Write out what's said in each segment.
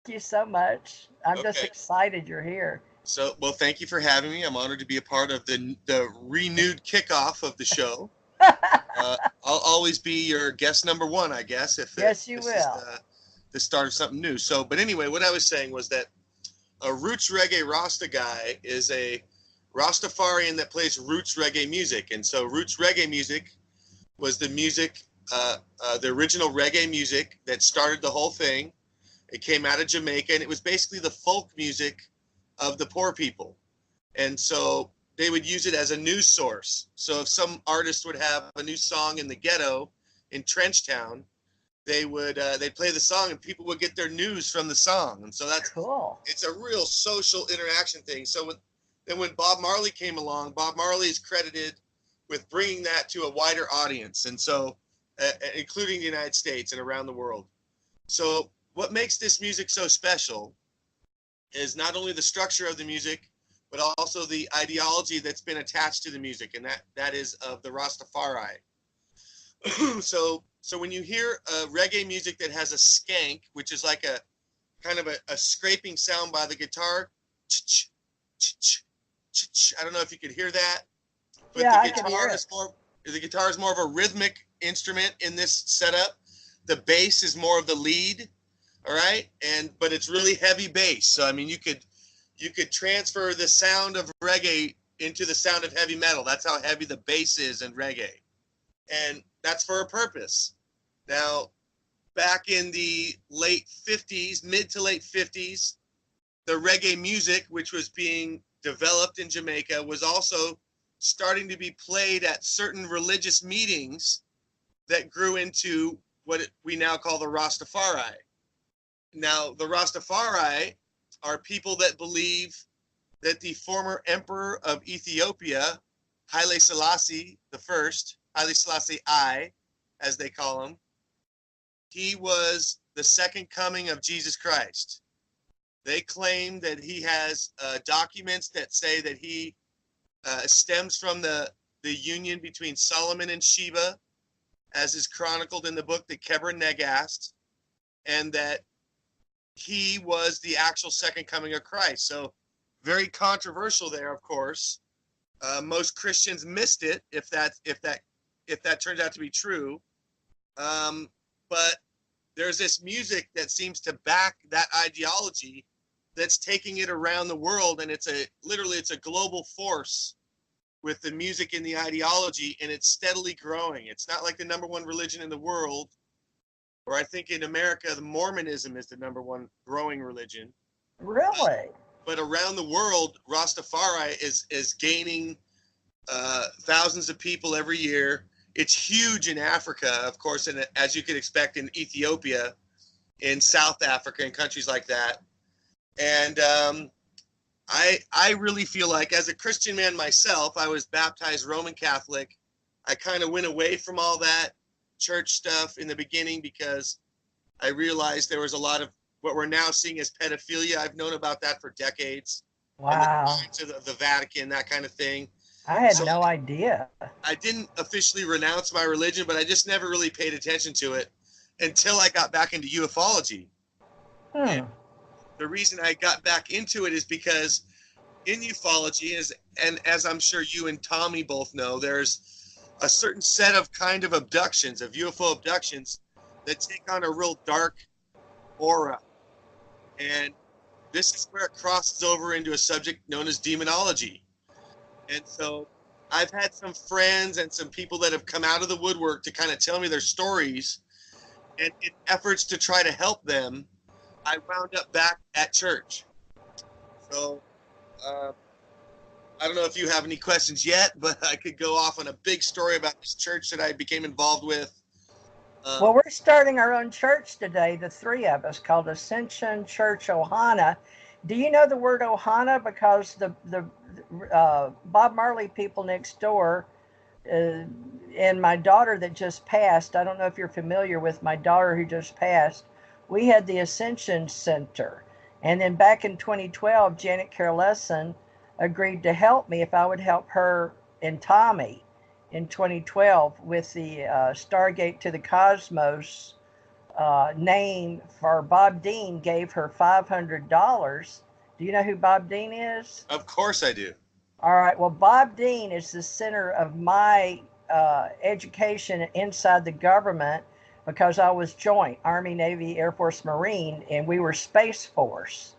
Thank you so much. I'm just Okay. excited you're here. So, well, thank you for having me. I'm honored to be a part of the renewed kickoff of the show. I'll always be your guest number one, I guess, if Yes, you this is will. the start of something new. So, but anyway, what I was saying was that a roots reggae Rasta guy is a Rastafarian that plays roots reggae music, and so roots reggae music was the music, the original reggae music that started the whole thing. It came out of Jamaica, and it was basically the folk music of the poor people. And so they would use it as a news source. So if some artist would have a new song in the ghetto in Trenchtown, they'd play the song, and people would get their news from the song. And so that's Cool. it's a real social interaction thing. So then when Bob Marley came along, Bob Marley is credited with bringing that to a wider audience, and so including the United States and around the world. So what makes this music so special is not only the structure of the music, but also the ideology that's been attached to the music, and that is of the Rastafari. So when you hear reggae music that has a skank, which is like a kind of a scraping sound by the guitar, I don't know if you could hear that, but Yeah, I can hear it. the guitar is more of a rhythmic instrument in this setup. The bass is more of the lead, all right, but it's really heavy bass. So I mean, you could transfer the sound of reggae into the sound of heavy metal. That's how heavy the bass is in reggae, and that's for a purpose. Now, back in the late 50s, mid to late 50s, the reggae music, which was being developed in Jamaica, was also starting to be played at certain religious meetings that grew into what we now call the Rastafari. Now, the Rastafari are people that believe that the former emperor of Ethiopia, Haile Selassie the First, Haile Selassie I, as they call him, he was the second coming of Jesus Christ. They claim that he has documents that say that he stems from the union between Solomon and Sheba, as is chronicled in the book the Kebra Negast, and that he was the actual second coming of Christ. So very controversial there, of course. Most Christians missed it if that turns out to be true. But there's this music that seems to back that ideology that's taking it around the world, and it's a global force with the music and the ideology, and it's steadily growing. It's not like the number one religion in the world, or I think in America, the Mormonism is the number one growing religion. Really? But around the world, Rastafari is gaining thousands of people every year. It's huge in Africa, of course, and as you could expect in Ethiopia, in South Africa, and countries like that. And I really feel like, as a Christian man myself, I was baptized Roman Catholic. I kind of went away from all that church stuff in the beginning because I realized there was a lot of what we're now seeing as pedophilia. I've known about that for decades, and the Wow. to the Vatican, that kind of thing. I had So no idea. I didn't officially renounce my religion, but I just never really paid attention to it until I got back into ufology. And Hmm. the reason I got back into it is because in ufology is, and as I'm sure you and Tommy both know, there's a certain set of kind of abductions, of UFO abductions, that take on a real dark aura. And this is where it crosses over into a subject known as demonology. And so I've had some friends and some people that have come out of the woodwork to kind of tell me their stories. And in efforts to try to help them, I wound up back at church. So uh, I don't know if you have any questions yet, but I could go off on a big story about this church that I became involved with. Well, Um, we're starting our own church today, the three of us, called Ascension Church Ohana. Do you know the word Ohana? Because the Bob Marley people next door uh, and my daughter that just passed. I don't know if you're familiar with my daughter who just passed. We had the Ascension Center, and then back in 2012, Janet Carlesson agreed to help me if I would help her and Tommy in 2012 with the Stargate to the Cosmos name for Bob Dean gave her $500. Do you know who Bob Dean is? Of course I do. All right. Well, Bob Dean is the center of my education inside the government because I was joint Army, Navy, Air Force, Marine, and we were Space Force.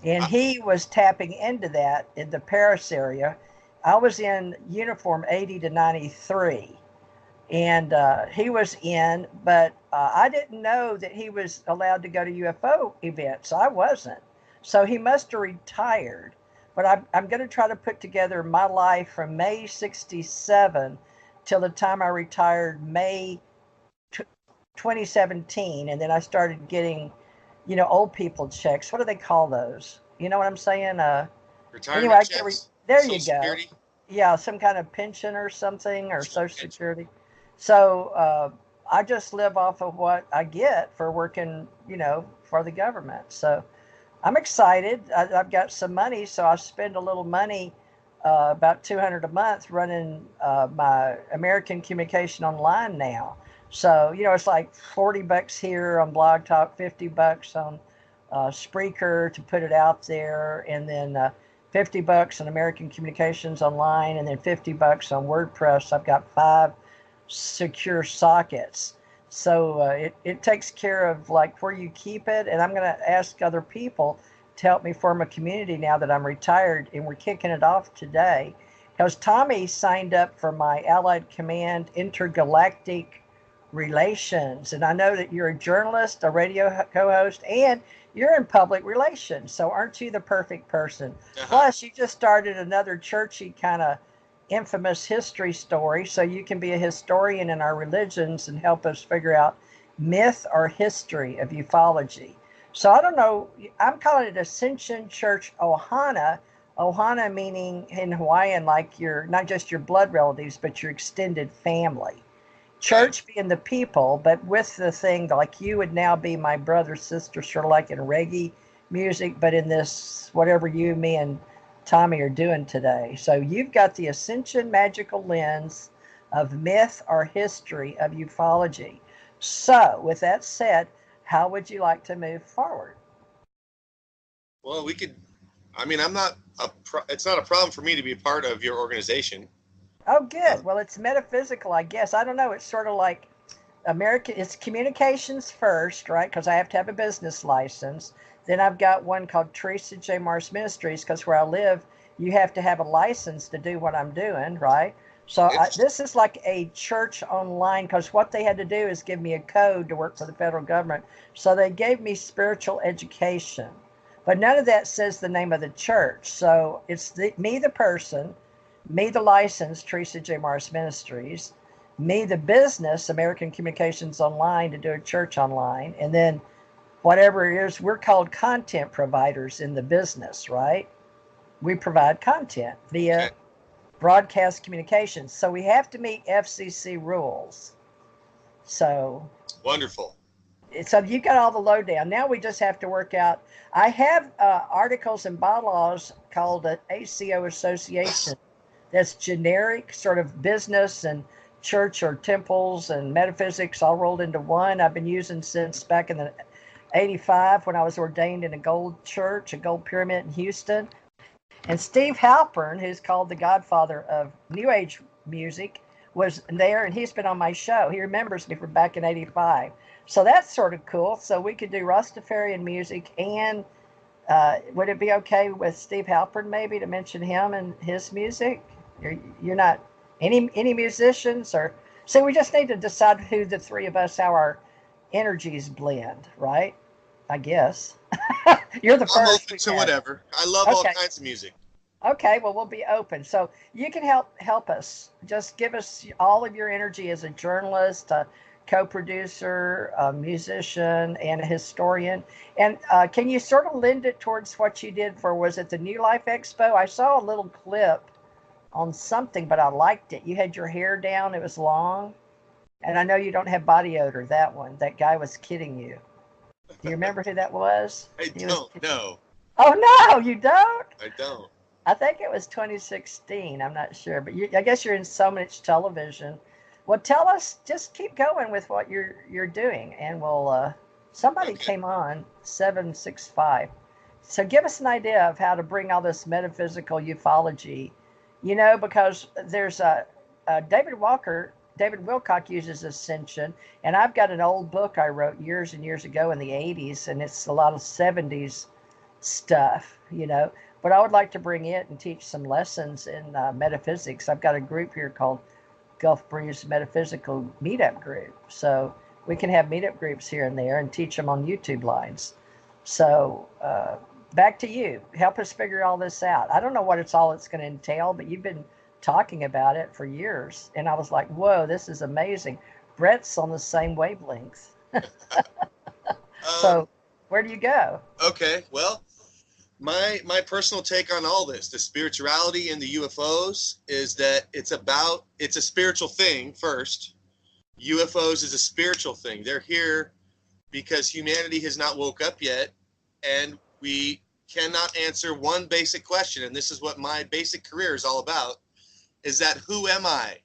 And he was tapping into that in the Paris area. I was in uniform 80 to 93. And he was in, but I didn't know that he was allowed to go to UFO events. I wasn't. So he must have retired. But I'm going to try to put together my life from May 67 till the time I retired, May 2017. And then I started getting, old people checks. What do they call those? You know what I'm saying? Retirement anyway, checks? there Social you go. Security? Yeah, some kind of pension or something, or Social Security. So I just live off of what I get for working, for the government. So I'm excited. I've got some money, so I spend a little money, about $200 a month, running my American Communication Online now. So it's like $40 here on Blog Talk, $50 on Spreaker to put it out there, and then $50 on American Communications Online, and then $50 on WordPress. I've got 5 secure sockets. So it takes care of like where you keep it. And I'm going to ask other people to help me form a community now that I'm retired, and we're kicking it off today because Tommy signed up for my Allied Command Intergalactic Relations. And I know that you're a journalist, a radio co-host, and you're in public relations. So aren't you the perfect person? Uh-huh. Plus, you just started another churchy kind of infamous history story, so you can be a historian in our religions and help us figure out myth or history of ufology. So I don't know, I'm calling it Ascension Church Ohana. Ohana meaning in Hawaiian like your, not just your blood relatives, but your extended family. Church being the people, but with the thing like you would now be my brother, sister, sort of like in reggae music, but in this whatever you, me, and Tommy are doing today. So you've got the Ascension magical lens of myth or history of ufology. So with that said, how would you like to move forward? Well, it's not a problem for me to be a part of your organization. Oh, good. Well, it's metaphysical, I guess. I don't know. It's sort of like it's communications first, right? Because I have to have a business license. Then I've got one called Teresa J. Mars Ministries, because where I live, you have to have a license to do what I'm doing, right? So this is like a church online, because what they had to do is give me a code to work for the federal government. So they gave me spiritual education. But none of that says the name of the church. So it's me, the person, me, the license, Teresa J. Mars Ministries, me, the business, American Communications Online, to do a church online, and then whatever it is, we're called content providers in the business, right? We provide content via broadcast communications. So we have to meet FCC rules. So wonderful. So you got all the lowdown. Now we just have to work out. I have articles and bylaws called an ACO association. That's generic, sort of business and church or temples and metaphysics all rolled into one. I've been using since back in the 85 when I was ordained in a gold church, a gold pyramid in Houston. And Steve Halpern, who's called the godfather of New Age music, was there, and he's been on my show. He remembers me from back in 85. So that's sort of cool. So we could do Rastafarian music, and would it be okay with Steve Halpern maybe to mention him and his music? You're not any musicians, or so we just need to decide who the three of us, how our energies blend, right? I guess. You're the I'm first. open to whatever. I love all kinds of music. Okay, well, we'll be open. So you can help us. Just give us all of your energy as a journalist, a co-producer, a musician, and a historian. And can you sort of lend it towards what you did for, was it the New Life Expo? I saw a little clip on something, but I liked it. You had your hair down. It was long. And I know you don't have body odor, that one. That guy was kidding you. Do you remember who that was? I don't know. Oh, no, you don't? I don't. I think it was 2016. I'm not sure. But I guess you're in so much television. Well, tell us. Just keep going with what you're doing, and we'll. Somebody Okay. came on 765. So give us an idea of how to bring all this metaphysical ufology. Because there's David Walker. David Wilcock uses ascension, and I've got an old book I wrote years and years ago in the 80s, and it's a lot of 70s stuff. But I would like to bring it and teach some lessons in metaphysics. I've got a group here called Gulf Breeze Metaphysical Meetup Group. So we can have meetup groups here and there and teach them on YouTube lines. So back to you. Help us figure all this out. I don't know what it's going to entail, but you've been talking about it for years. And I was like, whoa, this is amazing. Bret's on the same wavelength. So where do you go? Okay, well, my personal take on all this, the spirituality and the UFOs, is that it's a spiritual thing first. UFOs is a spiritual thing. They're here because humanity has not woke up yet, and we cannot answer one basic question, and this is what my basic career is all about, is that who am I?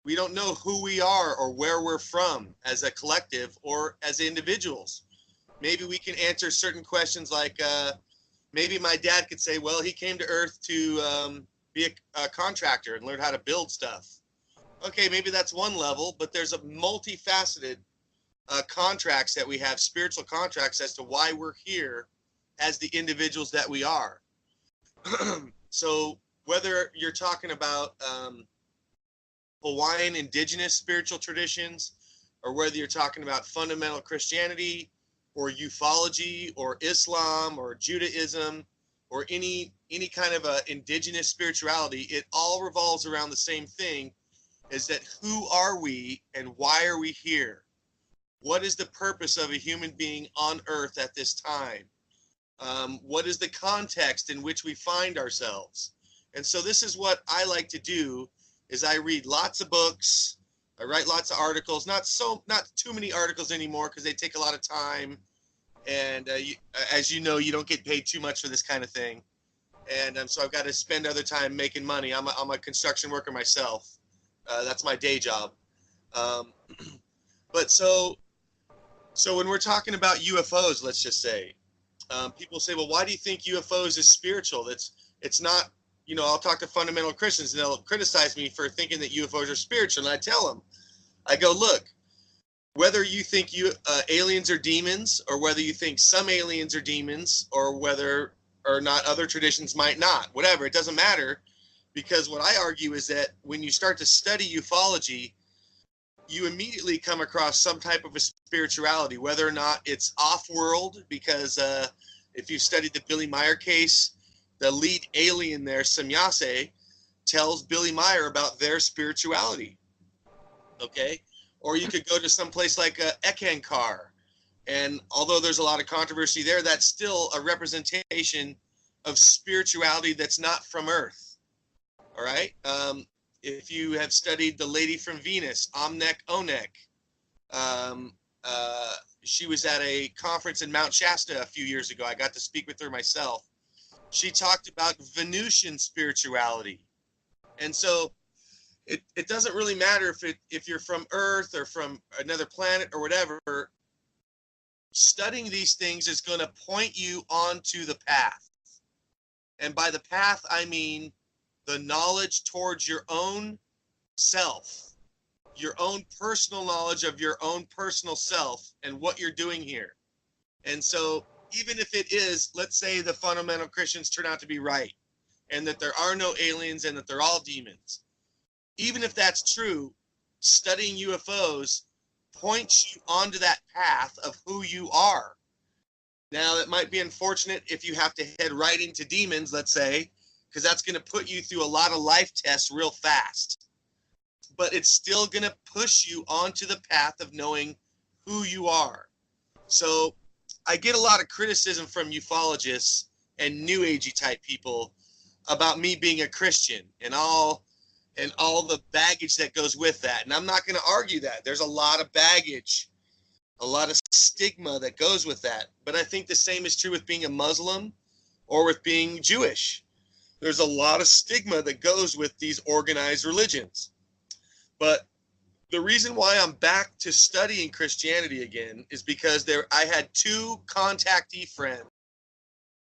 We don't know who we are or where we're from as a collective or as individuals. Maybe we can answer certain questions like maybe my dad could say, well, he came to Earth to be a contractor and learn how to build stuff. Okay, maybe that's one level, but there's a multifaceted contracts that we have, spiritual contracts as to why we're here as the individuals that we are. So whether you're talking about Hawaiian indigenous spiritual traditions, or whether you're talking about fundamental Christianity or ufology or Islam or Judaism or any kind of indigenous spirituality, it all revolves around the same thing, is that who are we and why are we here? What is the purpose of a human being on earth at this time? What is the context in which we find ourselves? And so this is what I like to do, is I read lots of books, I write lots of articles, not too many articles anymore because they take a lot of time. And as you know, you don't get paid too much for this kind of thing. And so I've got to spend other time making money. I'm a construction worker myself. That's my day job. But so when we're talking about UFOs, let's just say, people say, well, why do you think UFOs is spiritual? It's not, I'll talk to fundamental Christians and they'll criticize me for thinking that UFOs are spiritual. And I tell them, I go, look, whether you think aliens are demons, or whether you think some aliens are demons, or whether or not other traditions might not, whatever, it doesn't matter. Because what I argue is that when you start to study ufology, you immediately come across some type of a spirituality, whether or not it's off-world, because if you've studied the Billy Meyer case, the lead alien there, Semyase, tells Billy Meyer about their spirituality, okay? Or you could go to some place like Ekankar, and although there's a lot of controversy there, that's still a representation of spirituality that's not from Earth, all right? If you have studied the lady from Venus, Omnek Onek, she was at a conference in Mount Shasta a few years ago. I got to speak with her myself. She talked about Venusian spirituality. And so it doesn't really matter if you're from Earth or from another planet or whatever. Studying these things is going to point you onto the path. And by the path, I mean the knowledge towards your own self, your own personal knowledge of your own personal self and what you're doing here. And so even if it is, let's say the fundamental Christians turn out to be right, and that there are no aliens and that they're all demons, even if that's true, studying UFOs points you onto that path of who you are. Now, it might be unfortunate if you have to head right into demons, let's say, because that's going to put you through a lot of life tests real fast. But it's still going to push you onto the path of knowing who you are. So I get a lot of criticism from ufologists and New Agey type people about me being a Christian and all the baggage that goes with that. And I'm not going to argue that. There's a lot of baggage, a lot of stigma that goes with that. But I think the same is true with being a Muslim or with being Jewish. There's a lot of stigma that goes with these organized religions. But the reason why I'm back to studying Christianity again is because I had two contactee friends